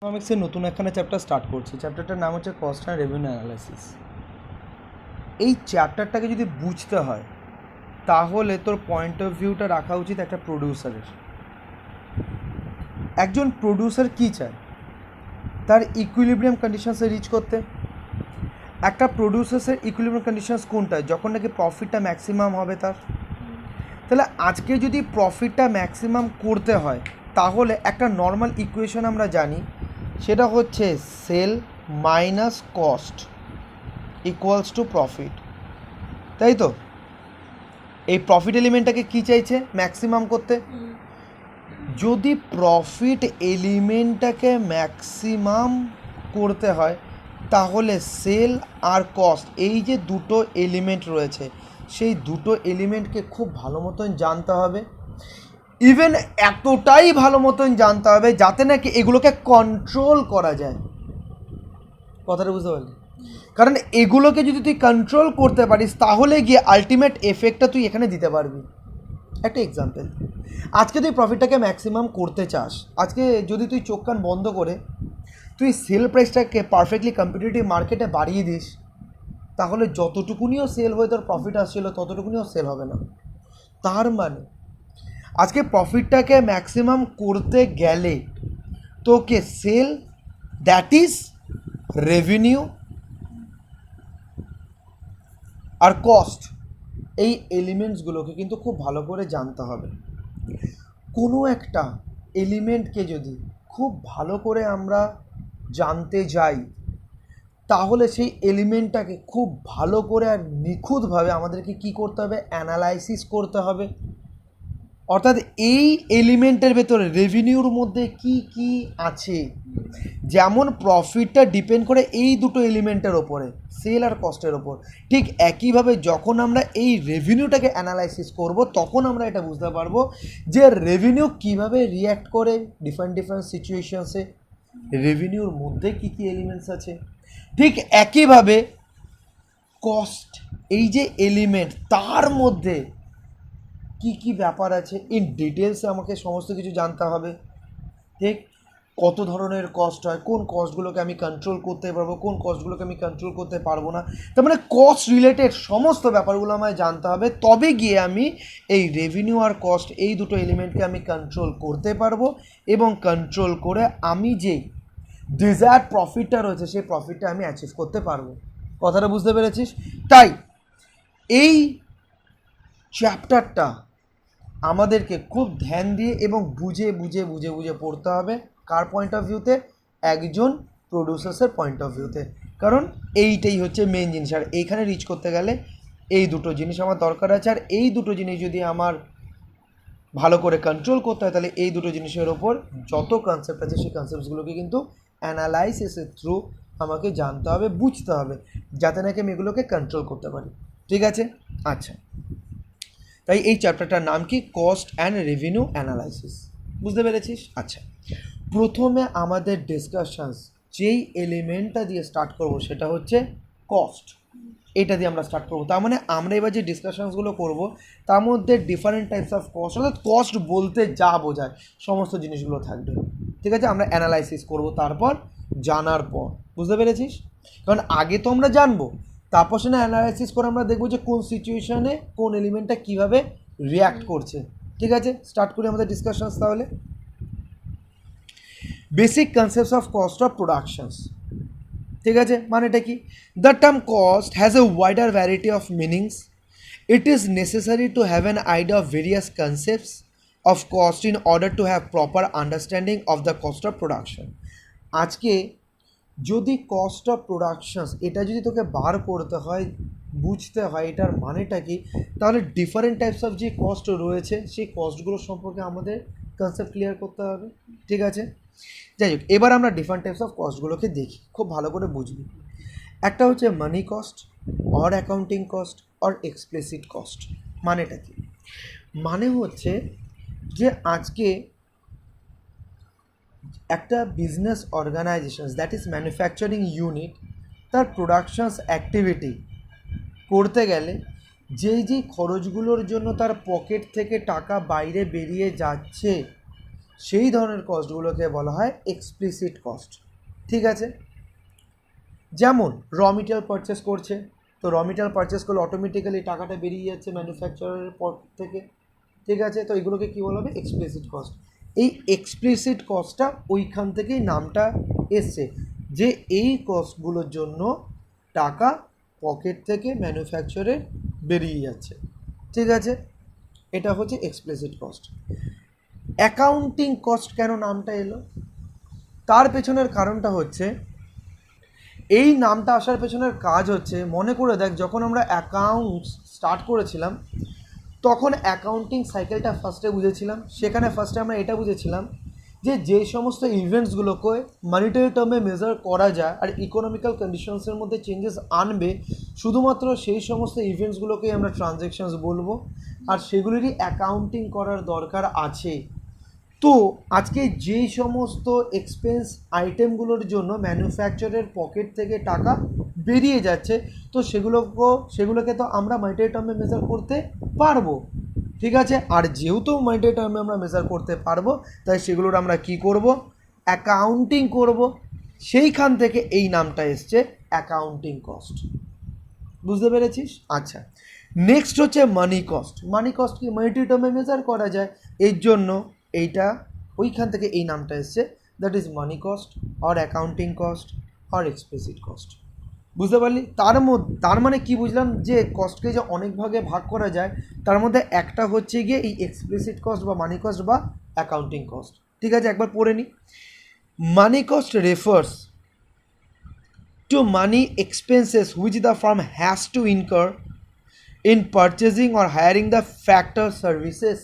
ইকোনমিক্সের নতুন একখানা chapter start করছি। চ্যাপ্টারটার নাম হচ্ছে কস্ট অ্যান্ড রেভিনিউ অ্যানালাইসিস। এই চ্যাপ্টারটাকে যদি বুঝতে হয় তাহলে তোর পয়েন্ট অফ ভিউটা রাখা উচিত একটা প্রডিউসারের। একজন প্রডিউসার কী চায়? তার ইকুইলিব্রিয়াম কন্ডিশনসে রিচ করতে। একটা প্রডিউসার্সের ইকুইলিব্রিয়াম কন্ডিশনস কোনটা? যখন নাকি প্রফিটটা ম্যাক্সিমাম হবে তার। তাহলে আজকে যদি প্রফিটটা ম্যাক্সিমাম করতে হয় তাহলে একটা নর্মাল ইকুয়েশন আমরা জানি, সেটা হচ্ছে sale minus cost equals to profit, তাই তো? এই প্রফিট এলিমেন্টটাকে কী চাইছে? ম্যাক্সিমাম করতে। যদি প্রফিট এলিমেন্টটাকে ম্যাক্সিমাম করতে হয় তাহলে সেল আর কস্ট, এই যে দুটো এলিমেন্ট রয়েছে, সেই দুটো এলিমেন্টকে খুব ভালো মতন জানতে হবে। ইভেন এতটাই ভালো মতন জানতে হবে যাতে নাকি এগুলোকে কন্ট্রোল করা যায়। কথাটা বুঝতে পারলি? কারণ এগুলোকে যদি তুই কন্ট্রোল করতে পারিস তাহলে গিয়ে আলটিমেট এফেক্টটা তুই এখানে দিতে পারবি। একটা এক্সাম্পল, আজকে তুই প্রফিটটাকে ম্যাক্সিমাম করতে চাস, আজকে যদি তুই চোখ কান বন্ধ করে তুই সেল প্রাইসটাকে পারফেক্টলি কম্পিটিটিভ মার্কেটে বাড়িয়ে দিস, তাহলে যতটুকুনিও সেল হয়ে তোর প্রফিট আসছিল ততটুকুনিও সেল হবে না। তার মানে আজকে প্রফিটটাকে ম্যাক্সিমাম করতে গেলে তোকে সেল, দ্যাট ইজ রেভিনিউ, আর কস্ট, এই এলিমেন্টসগুলোকে কিন্তু খুব ভালো করে জানতে হবে। কোনো একটা এলিমেন্টকে যদি খুব ভালো করে আমরা জানতে যাই তাহলে সেই এলিমেন্টটাকে খুব ভালো করে আর নিখুঁতভাবে আমাদেরকে কী করতে হবে? অ্যানালাইসিস করতে হবে। অর্থাৎ এই এলিমেন্টের ভেতরে রেভিনিউর মধ্যে কি কি আছে, যেমন প্রফিটটা ডিপেন্ড করে এই দুটো এলিমেন্টের ওপরে, সেল আর কস্টের ওপর, ঠিক একইভাবে যখন আমরা এই রেভিনিউটাকে অ্যানালাইসিস করব তখন আমরা এটা বুঝতে পারবো যে রেভিনিউ কীভাবে রিয়্যাক্ট করে ডিফারেন্ট ডিফারেন্ট সিচুয়েশনসে, রেভিনিউর মধ্যে কি কি এলিমেন্টস আছে। ঠিক একইভাবে কস্ট, এই যে এলিমেন্ট, তার মধ্যে কি কি ব্যাপার আছে ইন ডিটেলসে আমাকে সমস্ত কিছু জানতে হবে। ঠিক কত ধরনের কস্ট হয়, কোন কস্টগুলোকে আমি কন্ট্রোল করতে পারবো, কোন কস্টগুলোকে আমি কন্ট্রোল করতে পারবো না, তার মানে কস্ট রিলেটেড সমস্ত ব্যাপারগুলো আমায় জানতে হবে। তবে গিয়ে আমি এই রেভিনিউ আর কস্ট, এই দুটো এলিমেন্টকে আমি কন্ট্রোল করতে পারবো, এবং কন্ট্রোল করে আমি যে ডিজায়ার্ড প্রফিটটা রয়েছে সেই প্রফিটটা আমি অ্যাচিভ করতে পারবো। কথাটা বুঝতে পেরেছিস? তাই এই চ্যাপ্টারটা আমাদেরকে খুব ধ্যান দিয়ে এবং বুঝে বুঝে বুঝে বুঝে পড়তে হবে। কার পয়েন্ট অফ ভিউতে? একজন প্রডিউসার্সের পয়েন্ট অফ ভিউতে। কারণ এইটাই হচ্ছে মেন জিনিস, আর এইখানে রিচ করতে গেলে এই দুটো জিনিস আমার দরকার আছে। আর এই দুটো জিনিস যদি আমার ভালো করে কন্ট্রোল করতে হয় তাহলে এই দুটো জিনিসের ওপর যত কনসেপ্ট আছে সেই কনসেপ্টসগুলোকে কিন্তু অ্যানালাইসিসের থ্রু আমাকে জানতে হবে, বুঝতে হবে, যাতে নাকি আমি এগুলোকে কন্ট্রোল করতে পারি। ঠিক আছে? আচ্ছা, তাই এই চ্যাপ্টারটার নাম কি? Cost and revenue analysis. বুঝতে পেরেছিস? আচ্ছা, প্রথমে আমাদের ডিসকাশনস যেই এলিমেন্টটা দিয়ে স্টার্ট করব সেটা হচ্ছে কস্ট। এটা দিয়ে আমরা স্টার্ট করবো। তার মানে আমরা এবার যে ডিসকাশনসগুলো করব তার মধ্যে ডিফারেন্ট টাইপস অফ কস্ট, অর্থাৎ কস্ট বলতে যা বোঝায় সমস্ত জিনিসগুলো থাকবে। ঠিক আছে? আমরা অ্যানালাইসিস করব তারপর, জানার পর। বুঝতে পেরেছিস? কারণ আগে তো আমরা জানবো, তারপর সেটা অ্যানালাইসিস করে আমরা দেখবো যে কোন সিচুয়েশানে কোন এলিমেন্টটা কীভাবে রিয়্যাক্ট করছে। ঠিক আছে, স্টার্ট করি আমাদের ডিসকাশনস তাহলে। Basic concepts of cost of productions. ঠিক আছে, মানেটা কি? The term cost has a wider variety of meanings. It is necessary to have an idea of various concepts of cost in order to have proper understanding of the cost of production. আজকে যদি cost of productions এটা যদি তোকে বার করতে হয়, বুঝতে হয় এটার মানেটা কি, তাহলে ডিফারেন্ট টাইপস অফ যে কস্ট রয়েছে সেই কস্টগুলো সম্পর্কে আমাদের কনসেপ্ট ক্লিয়ার করতে হবে। ঠিক আছে, যাই হোক, এবার আমরা ডিফারেন্ট টাইপস অফ কস্টগুলোকে দেখি, খুব ভালো করে বুঝবি। একটা হচ্ছে money cost, or accounting cost, or explicit cost. মানেটা কি? মানে হচ্ছে যে আজকে একটা business organisation, that is manufacturing unit, তার প্রোডাকশনস অ্যাক্টিভিটি করতে গেলে যেই খরচগুলোর জন্য তার পকেট থেকে টাকা বাইরে বেরিয়ে যাচ্ছে সেই ধরনের কস্টগুলোকে বলা হয় এক্সপ্লিসিট কস্ট। ঠিক আছে, যেমন র মেটেরিয়াল পারচেস করছে, তো র মেটেরিয়াল পারচেস করলে অটোমেটিক্যালি টাকাটা বেরিয়ে যাচ্ছে ম্যানুফ্যাকচারারের পকেট থেকে। ঠিক আছে, তো এগুলোকে কী বলা হবে? Explicit cost. এই এক্সপ্লিসিট কস্টটা ওইখান থেকেই নামটা এসছে, যে এই কস্টগুলোর জন্য টাকা পকেট থেকে ম্যানুফ্যাকচারের বেরিয়ে যাচ্ছে। ঠিক আছে, এটা হচ্ছে এক্সপ্লিসিট কস্ট। অ্যাকাউন্টিং কস্ট কেন নামটা এলো? তার পেছনের কারণটা হচ্ছে, এই নামটা আসার পেছনের কাজ হচ্ছে, মনে করে দেখ যখন আমরা অ্যাকাউন্টস স্টার্ট করেছিলাম তখন অ্যাকাউন্টিং সাইকেলটা ফার্স্টে বুঝেছিলাম। সেখানে ফার্স্টে আমরা এটা বুঝেছিলাম যে যে সমস্ত ইভেন্টসগুলোকে মনিটারি টার্মে মেজার করা যায় আর ইকোনমিক্যাল কন্ডিশনসের মধ্যে চেঞ্জেস আনবে, শুধুমাত্র সেই সমস্ত ইভেন্টসগুলোকেই আমরা ট্রানজ্যাকশনস বলবো, আর সেগুলিরই অ্যাকাউন্টিং করার দরকার আছে। তো আজকে যেই সমস্ত এক্সপেন্স আইটেমগুলোর জন্য ম্যানুফ্যাকচারের পকেট থেকে টাকা বেরিয়ে যাচ্ছে, তো সেগুলোকে তো আমরা মনিটারি টার্মে মেজার করতে পারবো। ঠিক আছে, আর যেহেতু মনিটারি টার্মে আমরা মেজার করতে পারবো, তাই সেগুলোর আমরা কি করব? অ্যাকাউন্টিং করব। সেইখান থেকে এই নামটা এসছে অ্যাকাউন্টিং কস্ট। বুঝতে পেরেছিস? আচ্ছা, নেক্সট হচ্ছে মানি কস্ট। মানি কস্ট কি মনিটারি টার্মে মেজার করা যায়, এর জন্য এইটা ওইখান থেকে এই নামটা এসছে, that is money cost or accounting cost or explicit cost. বুঝতে পারলি? তার মানে কি বুঝলাম, যে কস্টকে যে অনেক ভাগে ভাগ করা যায়, তার মধ্যে একটা হচ্ছে গিয়ে এই এক্সপ্লিসিট কস্ট বা মানি কস্ট বা অ্যাকাউন্টিং কস্ট। ঠিক আছে, একবার পড়ে নিই। Money cost refers to money expenses which the firm has to incur in purchasing or hiring the factor services।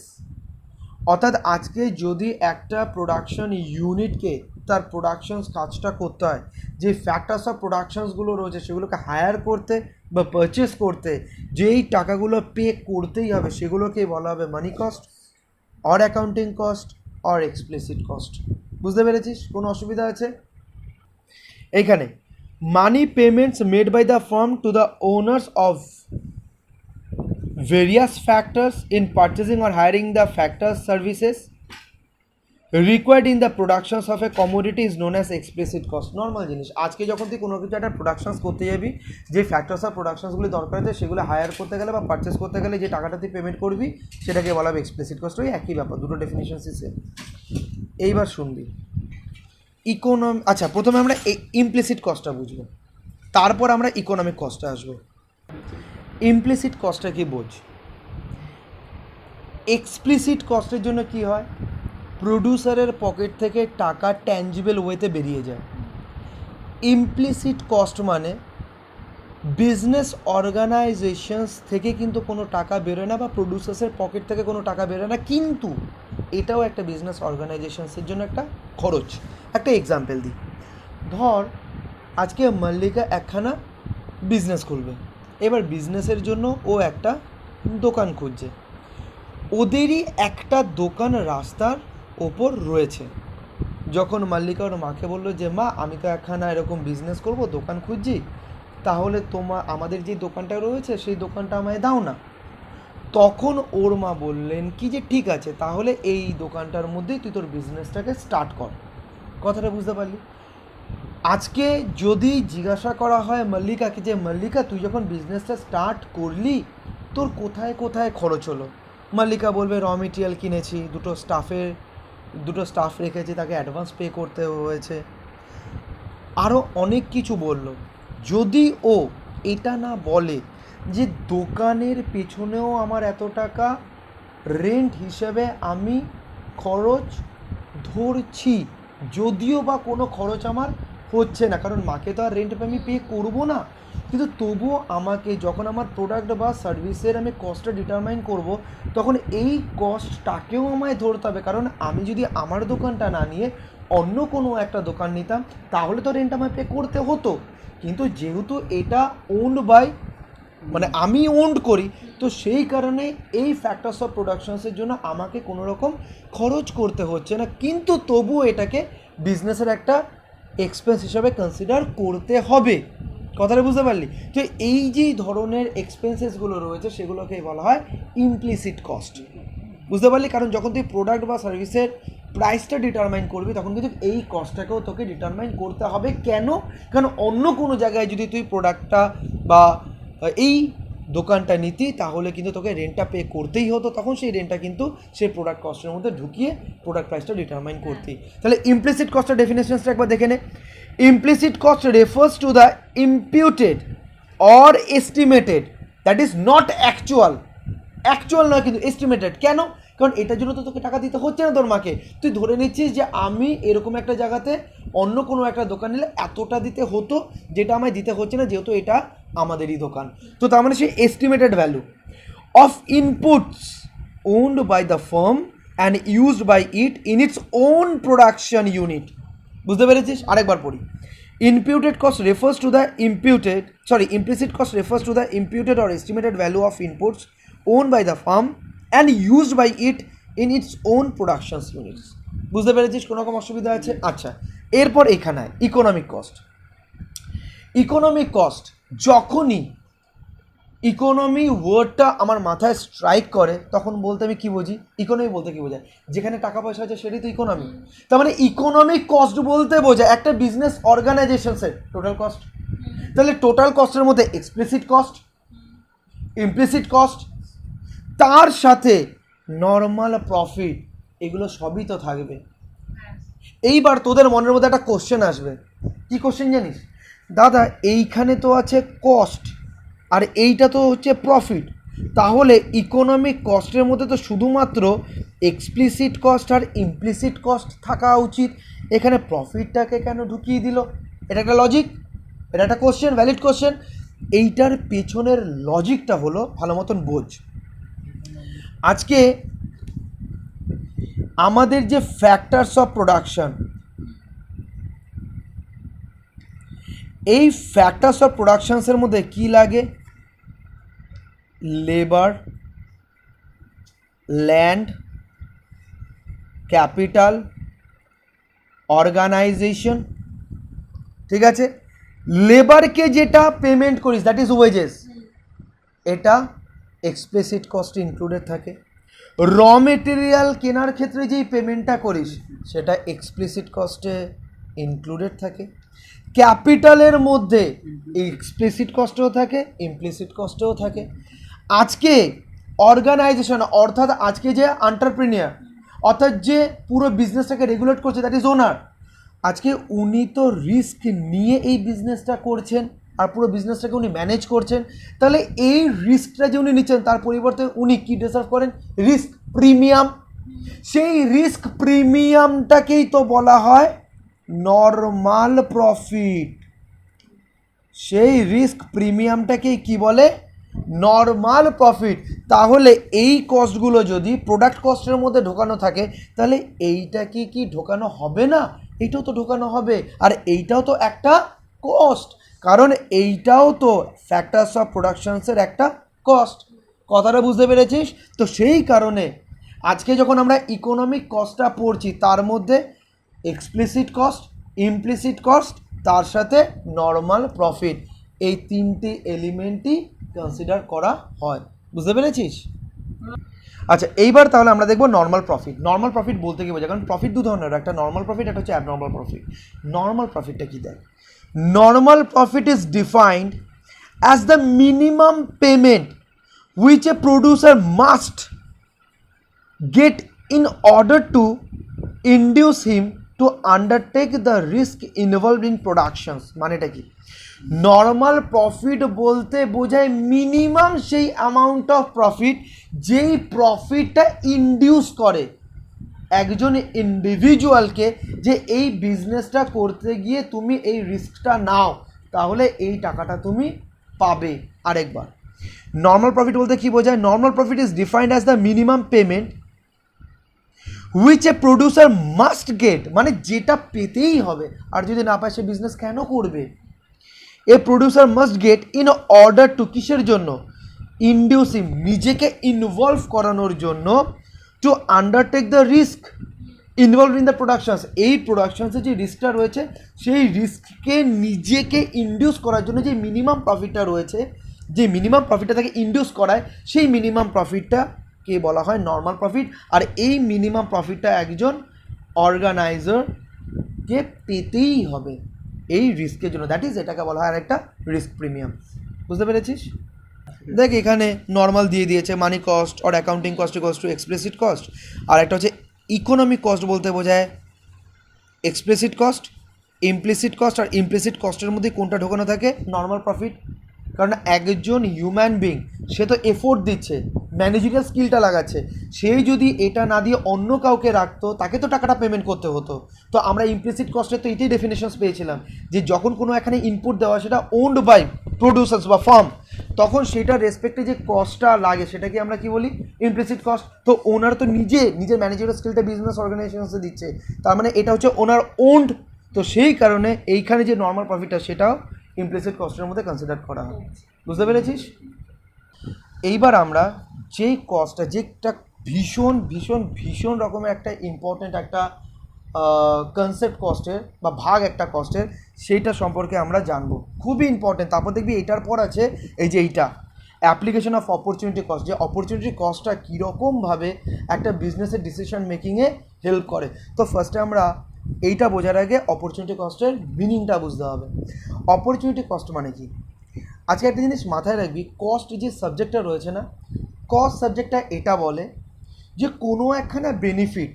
অর্থাৎ আজকে যদি একটা প্রোডাকশন ইউনিটকে তার প্রোডাকশন কাজটা করতে হয়, যে ফ্যাক্টরস অফ প্রোডাকশনসগুলো রয়েছে সেগুলোকে হায়ার করতে বা পারচেস করতে যেই টাকাগুলো পে করতেই হবে, সেগুলোকেই বলা হবে money cost or accounting cost or explicit cost. বুঝতে পেরেছিস? কোনো অসুবিধা আছে? এইখানে money payments made by the firm to the owners of various factors in purchasing or hiring the factors services required in the productions of a commodity is known as explicit cost। Normal জিনিস, আজকে যখন তুই কোনো কিছু একটা productions করতে যাবি, যে ফ্যাক্টরস অফ প্রোডাকশনসগুলি দরকার আছে সেগুলো হায়ার করতে গেলে বা পারচেস করতে গেলে যে টাকাটা তুই পেমেন্ট করবি সেটাকে বলা হবে এক্সপ্লিসিট কস্ট। ওই একই ব্যাপার, দুটো ডেফিনিশনসই সেম। এইবার শুনবি আচ্ছা, প্রথমে আমরা ইমপ্লিসিট কস্টটা বুঝবো, তারপর আমরা ইকোনমিক কস্টে আসবো। ইমপ্লিসিট কস্টটা কি বোঝ? এক্সপ্লিসিট কস্টের জন্য কি হয়, প্রডিউসারের পকেট থেকে টাকা ট্যাঞ্জিবল ওয়েতে বেরিয়ে যায়। ইমপ্লিসিট কস্ট মানে বিজনেস অর্গানাইজেশনস থেকে কিন্তু কোনো টাকা বেরোয় না, বা প্রডিউসার্সের পকেট থেকে কোনো টাকা বেরোয় না, কিন্তু এটাও একটা বিজনেস অর্গানাইজেশনসের জন্য একটা খরচ। একটা এক্সাম্পল দিই, ধর আজকে মল্লিকা একখানা বিজনেস খুলবে, এবার বিজনেসের জন্য ও একটা দোকান খুঁজছে। ওদেরই একটা দোকান রাস্তার ওপর রয়েছে। যখন মল্লিকা ওর মাকে বললো যে মা, আমি তো একখানা এরকম বিজনেস করব, দোকান খুঁজছি, তাহলে আমাদের যে দোকানটা রয়েছে সেই দোকানটা আমায় দাও না। তখন ওর মা বললেন কি যে ঠিক আছে, তাহলে এই দোকানটার মধ্যেই তুই তোর বিজনেসটাকে স্টার্ট কর। কথাটা বুঝতে পারলি? আজকে যদি জিজ্ঞাসা করা হয় মল্লিকাকে যে মল্লিকা, তুই যখন বিজনেসটা স্টার্ট করলি তোর কোথায় কোথায় খরচ হলো, মল্লিকা বলবে র মেটেরিয়াল কিনেছি, দুটো স্টাফ রেখেছি, তাকে অ্যাডভান্স পে করতে হয়েছে, আরও অনেক কিছু বলল। যদি ও এটা না বলে যে দোকানের পেছনেও আমার এত টাকা রেন্ট হিসেবে আমি খরচ ধরছি, যদিও বা কোনো খরচ আমার হচ্ছে না, কারণ মাকে তো আর রেন্ট আমি পে করবো না, কিন্তু তবুও আমাকে যখন আমার প্রোডাক্ট বা সার্ভিসের আমি কস্টটা ডিটারমাইন করব, তখন এই কস্টটাকেও আমায় ধরতে হবে। কারণ আমি যদি আমার দোকানটা না নিয়ে অন্য কোনো একটা দোকান নিতাম তাহলে তো রেন্ট আমায় পে করতে হতো, কিন্তু যেহেতু এটা ওন্ড বাই, মানে আমি ওন্ড করি, তো সেই কারণে এই ফ্যাক্টরস অফ প্রোডাকশনসের জন্য আমাকে কোনো রকম খরচ করতে হচ্ছে না, কিন্তু তবুও এটাকে বিজনেসের একটা এক্সপেন্স হিসাবে কনসিডার করতে হবে। কথাটা বুঝতে পারলি? তো এই যে ধরনের এক্সপেন্সেসগুলো রয়েছে সেগুলোকেই বলা হয় ইমপ্লিসিট কস্ট। বুঝতে পারলি? কারণ যখন তুই প্রোডাক্ট বা সার্ভিসের প্রাইসটা ডিটারমাইন করবি তখন কিন্তু এই কস্টটাকেও তোকে ডিটারমাইন করতে হবে। কেন? কারণ অন্য কোনো জায়গায় যদি তুই প্রোডাক্টটা বা এই দোকানটা নিতি তাহলে কিন্তু তোকে রেন্টটা পে করতেই হতো, তখন সেই রেন্টটা কিন্তু সেই প্রোডাক্ট কস্টের মধ্যে ঢুকিয়ে প্রোডাক্ট প্রাইসটা ডিটারমাইন করতেই। তাহলে ইমপ্লিসিট কস্টের ডেফিনেশনসটা একবার দেখে নে। Implicit cost refers to the imputed or estimated, that is not actual, actual নয় কিন্তু এস্টিমেটেড। কেন? কারণ এটার জন্য তো তোকে টাকা দিতে হচ্ছে না তোর মাকে, তুই ধরে নিচ্ছিস যে আমি এরকম একটা জায়গাতে অন্য কোনো একটা দোকান নিলে এতটা দিতে হতো, যেটা আমায় দিতে হচ্ছে না যেহেতু এটা আমাদেরই দোকান। তো তার মানে সেই estimated value of inputs owned by the firm and used by it in its own production unit. বুঝতে পেরেছিস? আরেকবার পড়ি। Imputed cost refers to the implicit cost refers to the imputed or estimated value of inputs owned by the firm and used by it in its own production units. বুঝতে পেরেছিস? কোনো রকম অসুবিধা আছে? আচ্ছা, এরপর এখানে ইকোনমিক কস্ট। ইকোনমিক কস্ট যখনই ইকোনমি ওয়ার্ডটা আমার মাথায় স্ট্রাইক করে তখন বলতে আমি কী বুঝি? ইকোনমি বলতে কী বোঝায়? যেখানে টাকা পয়সা আছে সেটাই তো ইকোনমি। তার মানে ইকোনমিক কস্ট বলতে বোঝায় একটা বিজনেস অর্গানাইজেশনসের টোটাল কস্ট। তাহলে টোটাল কস্টের মধ্যে এক্সপ্লিসিট কস্ট, ইমপ্লিসিট কস্ট, তার সাথে নর্মাল প্রফিট, এগুলো সবই তো থাকবে। এইবার তোদের মনের মধ্যে একটা কোশ্চেন আসবে। কি কোশ্চেন জানিস? দাদা এইখানে তো আছে কস্ট আর এইটা তো হচ্ছে প্রফিট, তাহলে ইকোনমিক কস্টের মধ্যে তো শুধুমাত্র এক্সপ্লিসিট কস্ট আর ইমপ্লিসিট কস্ট থাকা উচিত, এখানে প্রফিটটাকে কেন ঢুকিয়ে দিল? এটা একটা লজিক, এটা একটা কোশ্চেন, ভ্যালিড কোশ্চেন। এইটার পেছনের লজিকটা হলো ভালো মতন বোঝ। আজকে আমাদের যে ফ্যাক্টরস অফ প্রোডাকশন, এই ফ্যাক্টরস অফ প্রোডাকশনসের মধ্যে কি লাগে? Labour, land, capital, organisation. ঠিক আছে? লেবারকে যেটা পেমেন্ট করিস দ্যাট ইজ ওয়েজেস, এটা এক্সপ্লিসিট কস্ট ইনক্লুডেড থাকে। র মেটেরিয়াল কেনার ক্ষেত্রে যেই পেমেন্টটা করিস সেটা এক্সপ্লিসিট কস্টে ইনক্লুডেড থাকে। ক্যাপিটালের মধ্যে এক্সপ্লিসিট কস্টেও থাকে, ইমপ্লিসিট কস্টেও থাকে। আজকে অর্গানাইজেশন অর্থাৎ আজকে যে এন্টারপ্রেনিয়ার অর্থাৎ যে পুরো বিজনেসটাকে রেগুলেট করছে দ্যাট ইজ ওনার, আজকে উনি তো রিস্ক নিয়ে এই বিজনেসটা করছেন আর পুরো বিজনেসটাকে উনি ম্যানেজ করছেন। তাহলে এই রিস্কটা যে উনি নিচ্ছেন তার পরিবর্তে উনি কি ডিজার্ভ করেন? Risk premium. সেই রিস্ক প্রিমিয়ামটাকেই তো বলা হয় নরমাল প্রফিট। সেই রিস্ক প্রিমিয়ামটাকেই কি বলে? Normal profit. তাহলে এই কস্টগুলো যদি প্রোডাক্ট কস্টের মধ্যে ঢোকানো থাকে তাহলে এইটাকে কি ঢোকানো হবে না? এইটাও তো ঢোকানো হবে, আর এইটাও তো একটা কস্ট, কারণ এইটাও তো ফ্যাক্টরস অফ প্রোডাকশনসের একটা কস্ট। কথাটা বুঝতে পেরেছিস? তো সেই কারণে আজকে যখন আমরা ইকোনমিক কস্টটা পড়ছি তার মধ্যে এক্সপ্লিসিট কস্ট, ইমপ্লিসিট কস্ট, তার সাথে নর্মাল প্রফিট, এই তিনটি এলিমেন্টই কনসিডার করা হয়। বুঝতে পেরেছিস? আচ্ছা, এইবার তাহলে আমরা দেখবো নর্মাল প্রফিট। নর্মাল প্রফিট বলতে কি বোঝায়? কারণ প্রফিট দু ধরনের, একটা নর্মাল প্রফিট, একটা হচ্ছে অ্যাবনর্মাল প্রফিট। নর্মাল প্রফিটটা কি দেয়? Normal profit is defined as the minimum payment which a producer must get in order to induce him to undertake the risk involved in productions। মানেটা কি? নর্মাল প্রফিট বলতে বোঝায় minimum সেই amount of profit যেই প্রফিটটা induce করে একজন ইন্ডিভিজুয়ালকে যে এই বিজনেসটা করতে গিয়ে তুমি এই রিস্কটা নাও তাহলে এই টাকাটা তুমি পাবে। আরেকবার, নর্মাল প্রফিট বলতে কি বোঝায়? Normal profit is defined as the minimum payment which a producer must get, মানে যেটা পেতেই হবে, আর যদি না পায় সে বিজনেস কেন করবে? এ producer must get in order to, কিসের জন্য? ইনডিউসিং, নিজেকে ইনভলভ করানোর জন্য, two undertake the risk involve in the productions, এই প্রোডাকশনসে যে রিস্কটা রয়েছে সেই রিস্ককে নিজেকে ইনডিউস করার জন্য যে মিনিমাম প্রফিটটা রয়েছে, যে মিনিমাম প্রফিটটা তাকে ইনডিউস করায়, সেই মিনিমাম প্রফিটটা কে বলা হয় নর্মাল প্রফিট। আর এই মিনিমাম প্রফিটটা একজন অর্গানাইজারকে পেতেই হবে এই রিস্কের জন্য, দ্যাট ইজ এটাকে বলা হয় আর একটা রিস্ক প্রিমিয়াম। বুঝতে পেরেছিস? দেখ এখানে নর্মাল দিয়ে দিয়েছে money cost or accounting cost equals to explicit cost, আর একটা হচ্ছে ইকোনমিক কস্ট বলতে বোঝায় এক্সপ্লিসিট কস্ট, ইমপ্লিসিট কস্ট, আর ইমপ্লিসিট কস্টের মধ্যে কোনটা ঢোকানো থাকে? Normal profit. কারণ একজন হিউম্যান বিং সে তো এফোর্ট দিচ্ছে, ম্যানেজারিয়াল স্কিলটা লাগাচ্ছে, সেই যদি এটা না দিয়ে অন্য কাউকে রাখতো তাকে তো টাকাটা পেমেন্ট করতে হতো। তো আমরা ইমপ্লিসিট কস্টের তো এটাই ডেফিনেশনস পেয়েছিলাম যে যখন কোনো এখানে ইনপুট দেওয়া সেটা ওন্ড বাই প্রডিউসার্স বা ফার্ম, তখন সেটার রেসপেক্টে যে কস্টটা লাগে সেটাকে আমরা কি বলি? Implicit cost. তো ওনার তো নিজের ম্যানেজারিয়াল স্কিলটা বিজনেস অর্গানাইজেশনসে দিচ্ছে, তার মানে এটা হচ্ছে ওনার ওন্ড। তো সেই কারণে এইখানে যে নর্মাল প্রফিটটা সেটাও ইমপ্লিসিট কস্টের মধ্যে কনসিডার করা হয়। বুঝতে পেরেছিস? এইবার আমরা যেই কস্টটা, যেটা ভীষণ ভীষণ ভীষণ রকমের একটা ইম্পর্ট্যান্ট একটা কনসেপ্ট কস্টের বা ভাগ একটা কস্টের, সেইটা সম্পর্কে আমরা জানবো, খুবই ইম্পর্ট্যান্ট। তারপর দেখবি এটার পর আছে এই যে এইটা অ্যাপ্লিকেশন অফ অপরচুনিটি কস্ট, যে অপরচুনিটি কস্টটা কীরকমভাবে একটা বিজনেসের ডিসিশন মেকিংয়ে হেল্প করে। তো ফার্স্টে আমরা এইটা বোঝার আগে অপরচুনিটি কস্টের মিনিংটা বুঝতে হবে। অপরচুনিটি কস্ট মানে কি? আজকে একটা জিনিস মাথায় রাখবি, কস্ট যে সাবজেক্টটা রয়েছে না, কস্ট সাবজেক্টটা এটা বলে যে কোনো একখানা বেনিফিট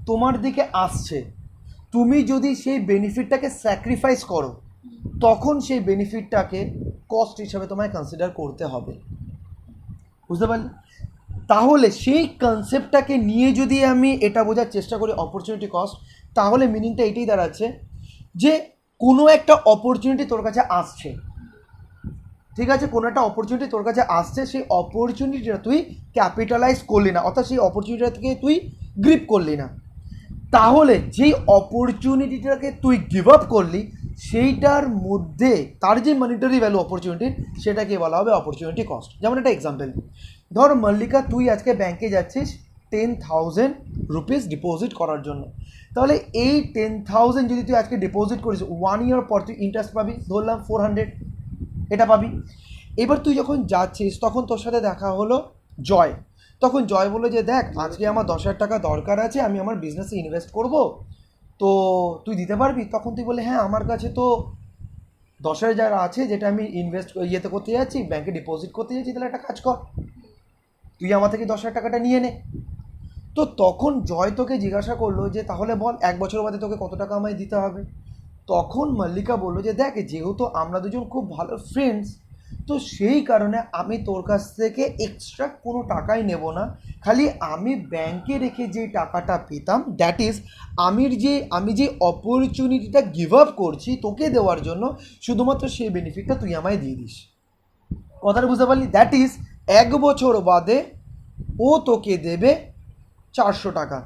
তোমার দিকে আসছে, তুমি যদি সেই বেনিফিটটাকে স্যাক্রিফাইস করো তখন সেই বেনিফিটটাকে কস্ট হিসাবে তোমায় কনসিডার করতে হবে। বুঝতে পারলি? তাহলে সেই কনসেপ্টটাকে নিয়ে যদি আমি এটা বোঝার চেষ্টা করি অপরচুনিটি কস্ট, তাহলে মিনিংটা এটাই দাঁড়াচ্ছে যে কোনো একটা অপরচুনিটি তোর কাছে আসছে, ঠিক আছে, কোনো একটা অপরচুনিটি তোর কাছে আসছে, সেই অপরচুনিটিটা তুই ক্যাপিটালাইজ করলি না, অর্থাৎ সেই অপরচুনিটিটা থেকে তুই গ্রিপ করলি না, তাহলে যেই অপরচুনিটিটাকে তুই গিভ আপ করলি সেইটার মধ্যে তার যে মনিটারি ভ্যালু অপরচুনিটির সেটাকে বলা হবে অপরচুনিটি কস্ট। যেমন একটা এক্সাম্পল, ধর মল্লিকা তুই আজকে ব্যাংকে যাচ্ছিস 10,000 রুপিস ডিপোজিট করার জন্য, তাহলে এই 10,000 যদি তুই আজকে ডিপোজিট করিস 1 ইয়ার পর তুই ইন্টারেস্ট পাবি, ধরলাম 400 এটা পাবি। এবার তুই যখন যাচ্ছিস তখন তোর সাথে দেখা হলো জয়, তখন জয় বললো যে দেখ আজকে আমার 10,000 টাকা দরকার আছে, আমি আমার বিজনেসে ইনভেস্ট করব, তো তুই দিতে পারবি? তখন তুই বলে হ্যাঁ আমার কাছে তো 10,000 আছে যেটা আমি ইনভেস্ট ইয়েতে করতে যাচ্ছি, ব্যাংকে ডিপোজিট করতে যাচ্ছি, তাহলে একটা কাজ কর তুই আমার থেকে 10,000 টাকাটা নিয়ে নে। তো তখন জয় তোকে জিজ্ঞাসা করলো যে তাহলে বল 1 বছর বাদে তোকে কত টাকা আমায় দিতে হবে? তখন মল্লিকা বললো যে দেখ যেহেতু আমরা দুজন খুব ভালো ফ্রেন্ডস, তো সেই কারণে আমি তোর কাছ থেকে এক্সট্রা কোনো টাকাই নেব না, খালি আমি ব্যাংকে রেখে যে টাকাটা পেতাম, দ্যাট ইজ আমি যে অপরচুনিটিটা গিভ আপ করছি তোকে দেওয়ার জন্য, শুধুমাত্র সেই বেনিফিটটা তুই আমায় দিয়ে দিস। কথাটা বুঝতে পারলি? দ্যাট ইজ 1 বছর বাদে ও তোকে দেবে 400 টাকা।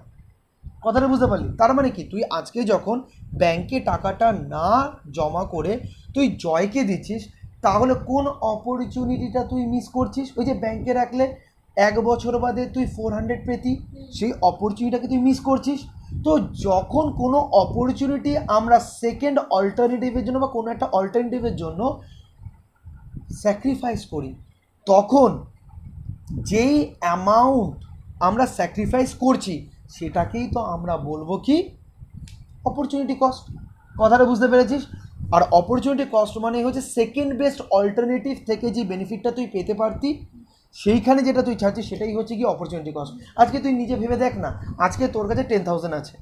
কথাটা বুঝতে পারলি? তার মানে কি, তুই আজকে যখন ব্যাংকে টাকাটা না জমা করে তুই জয়কে দিচ্ছিস, তাহলে কোন অপরচুনিটিটা তুই মিস করছিস? ওই যে ব্যাংকে রাখলে 1 বছর বাদে তুই 400 পেতি, সেই অপরচুনিটিটাকে তুই মিস করছিস। তো যখন কোনো অপরচুনিটি আমরা সেকেন্ড অল্টারনেটিভের জন্য বা কোনো একটা অল্টারনেটিভের জন্য স্যাক্রিফাইস করি, তখন যেই অ্যামাউন্ট আমরা স্যাক্রিফাইস করছি সেটাকেই তো আমরা বলবো কি অপরচুনিটি কস্ট। কথাটা বুঝতে পেরেছিস? আর অপরচুনিটি কস্ট মানে হচ্ছে সেকেন্ড বেস্ট অল্টারনেটিভ থেকে যে বেনিফিটটা তুই পেতে পারতি সেইখানে যেটা তুই ছাড়ছিস সেটাই হচ্ছে কি অপরচুনিটি কস্ট। আজকে তুই নিজে ভেবে দেখ না, আজকে তোর কাছে 10,000 আছে,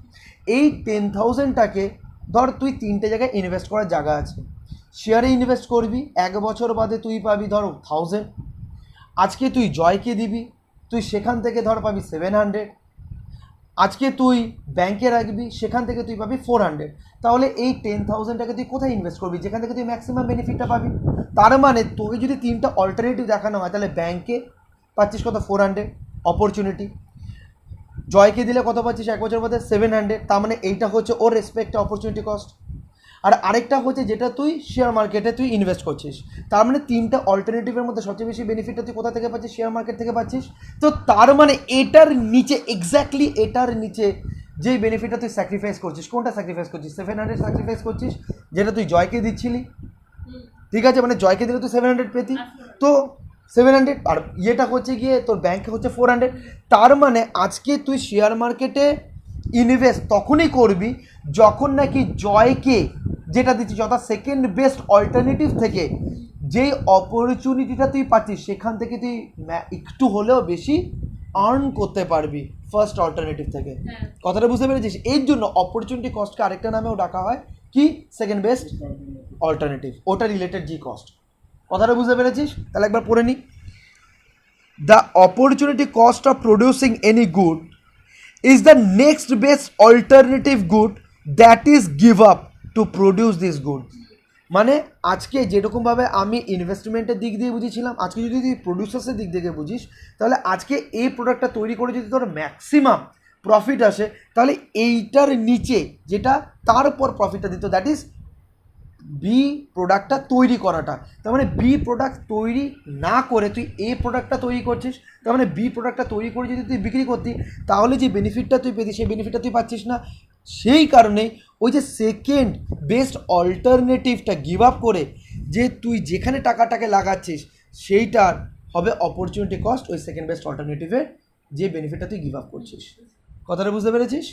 এই 10,000টাকে ধর তুই 3টে জায়গায় ইনভেস্ট করার জায়গা আছে, শেয়ারে ইনভেস্ট করবি, 1 বছর বাদে তুই পাবি ধর 1,000, আজকে তুই জয়কে দিবি, তুই সেখান থেকে ধর পাবি 700, আজকে তুই ব্যাংকে রাখবি, সেখান থেকে তুই পাবি 400, তাহলে এই 10,000টাকে তুই কোথায় ইনভেস্ট করবি যেখান থেকে তুই ম্যাক্সিমাম বেনিফিটটা পাবি? তার মানে তোকে যদি 3টা অল্টারনেটিভ দেখানো হয়, তাহলে ব্যাংকে পাচ্ছিস কত? 400 অপরচুনিটি, জয়কে দিলে কত পাচ্ছিস 1 বছর বাদে? 700, তার মানে এইটা হচ্ছে ওর রেসপেক্টে অপরচুনিটি কস্ট। আর আরেকটা হচ্ছে যেটা তুই শেয়ার মার্কেটে তুই ইনভেস্ট করছিস, তার মানে 3টা অল্টারনেটিভের মধ্যে সবচেয়ে বেশি বেনিফিটটা তুই কোথা থেকে পাচ্ছিস? শেয়ার মার্কেট থেকে পাচ্ছিস। তো তার মানে এটার নিচে, এক্স্যাক্টলি এটার নিচে যেই বেনিফিটটা তুই স্যাক্রিফাইস করছিস, কোনটা স্যাক্রিফাইস করছিস? 700 স্যাক্রিফাইস করছিস, যেটা তুই জয়কে দিচ্ছিলি, ঠিক আছে, মানে জয়কে দিলে তুই 700 পেতি, তো 700, আর ইয়েটা হচ্ছে গিয়ে তোর ব্যাংকে হচ্ছে 400। তার মানে আজকে তুই শেয়ার মার্কেটে ইনভেস্ট তখনই করবি যখন নাকি জয়কে যেটা দিচ্ছিস অর্থাৎ সেকেন্ড বেস্ট অল্টারনেটিভ থেকে যেই অপরচুনিটিটা তুই পাচ্ছিস সেখান থেকে তুই একটু হলেও বেশি আর্ন করতে পারবি ফার্স্ট অল্টারনেটিভ থেকে। কথাটা বুঝতে পেরেছিস? এর জন্য অপরচুনিটি কস্টকে আরেকটা নামেও ডাকা হয় কি, সেকেন্ড বেস্ট অল্টারনেটিভ, ওটা রিলেটেড জি কস্ট। কথাটা বুঝতে পেরেছিস? তাহলে একবার পড়ে নি। The opportunity cost of producing any good is the next best alternative good that is give up to produce this good। মানে আজকে যেরকমভাবে আমি ইনভেস্টমেন্টের দিক দিয়ে বুঝেছিলাম, আজকে যদি তুই প্রডিউসার্সের দিক থেকে বুঝিস, তাহলে আজকে এই প্রোডাক্টটা তৈরি করে যদি তোর ম্যাক্সিমাম প্রফিট আসে, তাহলে এইটার নিচে যেটা তারপর প্রফিটটা দিত, দ্যাট ইজ বি প্রোডাক্টটা তৈরি করাটা। তার মানে বি প্রোডাক্ট তৈরি না করে তুই এ প্রোডাক্টটা তৈরি করছিস, তার মানে বি প্রোডাক্টটা তৈরি করে যদি তুই বিক্রি করতি তাহলে যে বেনিফিটটা তুই পেতি সেই বেনিফিটটা তুই পাচ্ছিস না। সেই কারণে ওই যে সেকেন্ড বেস্ট অল্টারনেটিভটা গিভ আপ করে যে তুই যেখানে টাকাটাকে লাগাচ্ছিস সেইটার হবে অপরচুনিটি কস্ট, ওই সেকেন্ড বেস্ট অল্টারনেটিভের যে বেনিফিটটা তুই গিভ আপ করছিস। কথাটা বুঝতে পেরেছিস?